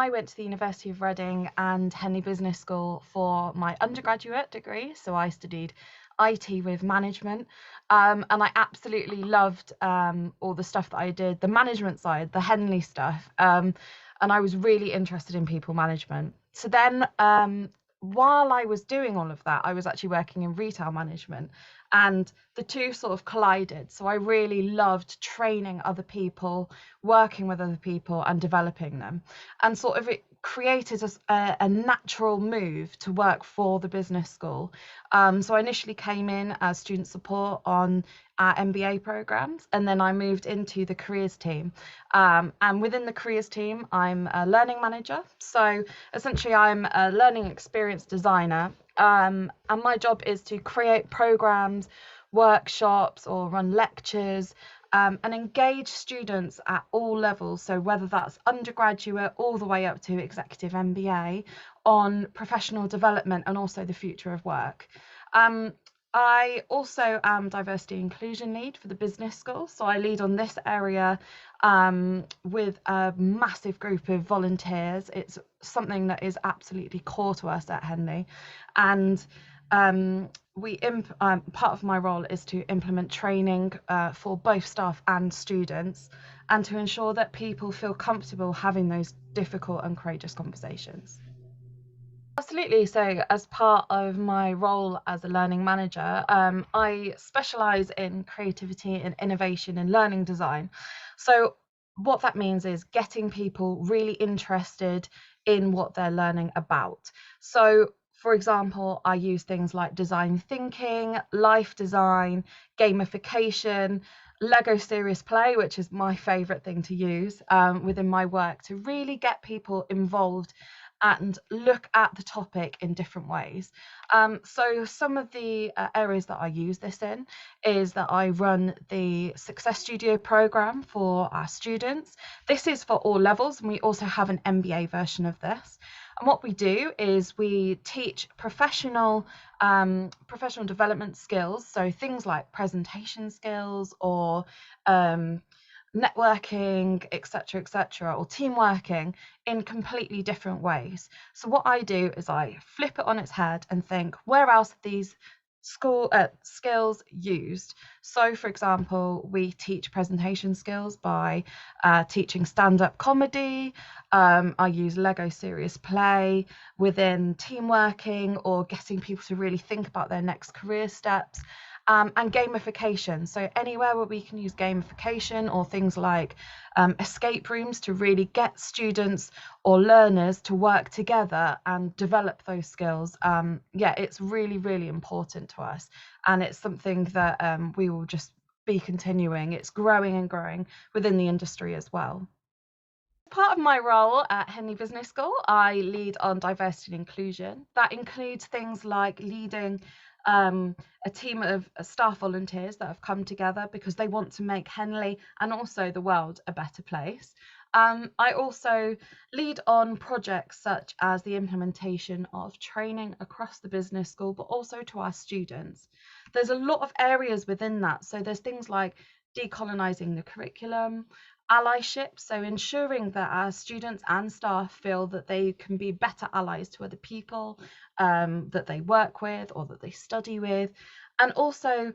I went to the University of Reading and Henley Business School for my undergraduate degree. So I studied IT with management, and I absolutely loved all the stuff that I did, the management side, the Henley stuff, and I was really interested in people management. So then while I was doing all of that, I was actually working in retail management, and the two sort of collided. So I really loved training other people, working with other people and developing them, and sort of it created a natural move to work for the business school. So I initially came in as student support on our MBA programs, and then I moved into the careers team. And within the careers team, I'm a learning manager. So essentially, I'm a learning experience designer, and my job is to create programs, workshops, or run lectures, and engage students at all levels. So whether that's undergraduate all the way up to executive MBA on professional development and also the future of work. I also am diversity inclusion lead for the business school. So I lead on this area with a massive group of volunteers. It's something that is absolutely core to us at Henley. And part of my role is to implement training for both staff and students, and to ensure that people feel comfortable having those difficult and courageous conversations. Absolutely. So, as part of my role as a learning manager, I specialise in creativity and innovation in learning design. So, what that means is getting people really interested in what they're learning about. So, for example, I use things like design thinking, life design, gamification, Lego serious play, which is my favourite thing to use within my work to really get people involved and look at the topic in different ways. So some of the areas that I use this in is that I run the Success Studio program for our students. This is for all levels, and we also have an MBA version of this. And what we do is we teach professional development skills, so things like presentation skills or networking, etc., or team working in completely different ways. So what I do is I flip it on its head and think, where else are these skills used? So, for example, we teach presentation skills by teaching stand-up comedy. I use Lego serious play within team working or getting people to really think about their next career steps. And gamification. So anywhere where we can use gamification or things like escape rooms to really get students or learners to work together and develop those skills. Yeah, it's really, really important to us. And it's something that we will just be continuing. It's growing and growing within the industry as well. Part of my role at Henley Business School, I lead on diversity and inclusion. That includes things like leading a team of staff volunteers that have come together because they want to make Henley and also the world a better place. I also lead on projects such as the implementation of training across the business school, but also to our students. There's a lot of areas within that. So there's things like decolonising the curriculum, allyship, so ensuring that our students and staff feel that they can be better allies to other people that they work with or that they study with, and also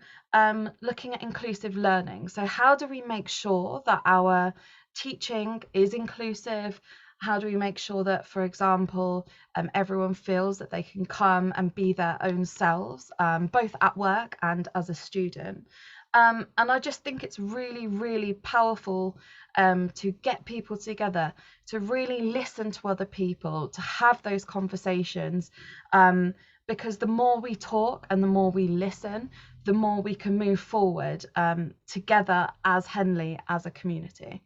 looking at inclusive learning. So how do we make sure that our teaching is inclusive? How do we make sure that, for example, everyone feels that they can come and be their own selves, both at work and as a student? And I just think it's really, really powerful to get people together, to really listen to other people, to have those conversations, because the more we talk and the more we listen, the more we can move forward together as Henley, as a community.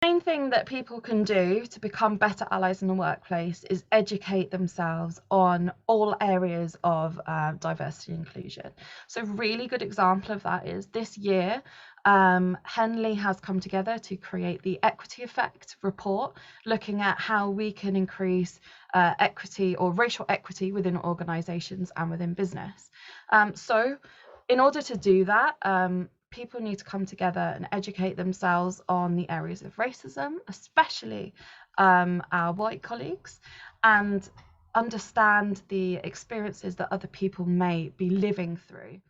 The main thing that people can do to become better allies in the workplace is educate themselves on all areas of diversity and inclusion. So a really good example of that is this year, Henley has come together to create the Equity Effect report, looking at how we can increase equity or racial equity within organisations and within business. So in order to do that, people need to come together and educate themselves on the areas of racism, especially our white colleagues, and understand the experiences that other people may be living through.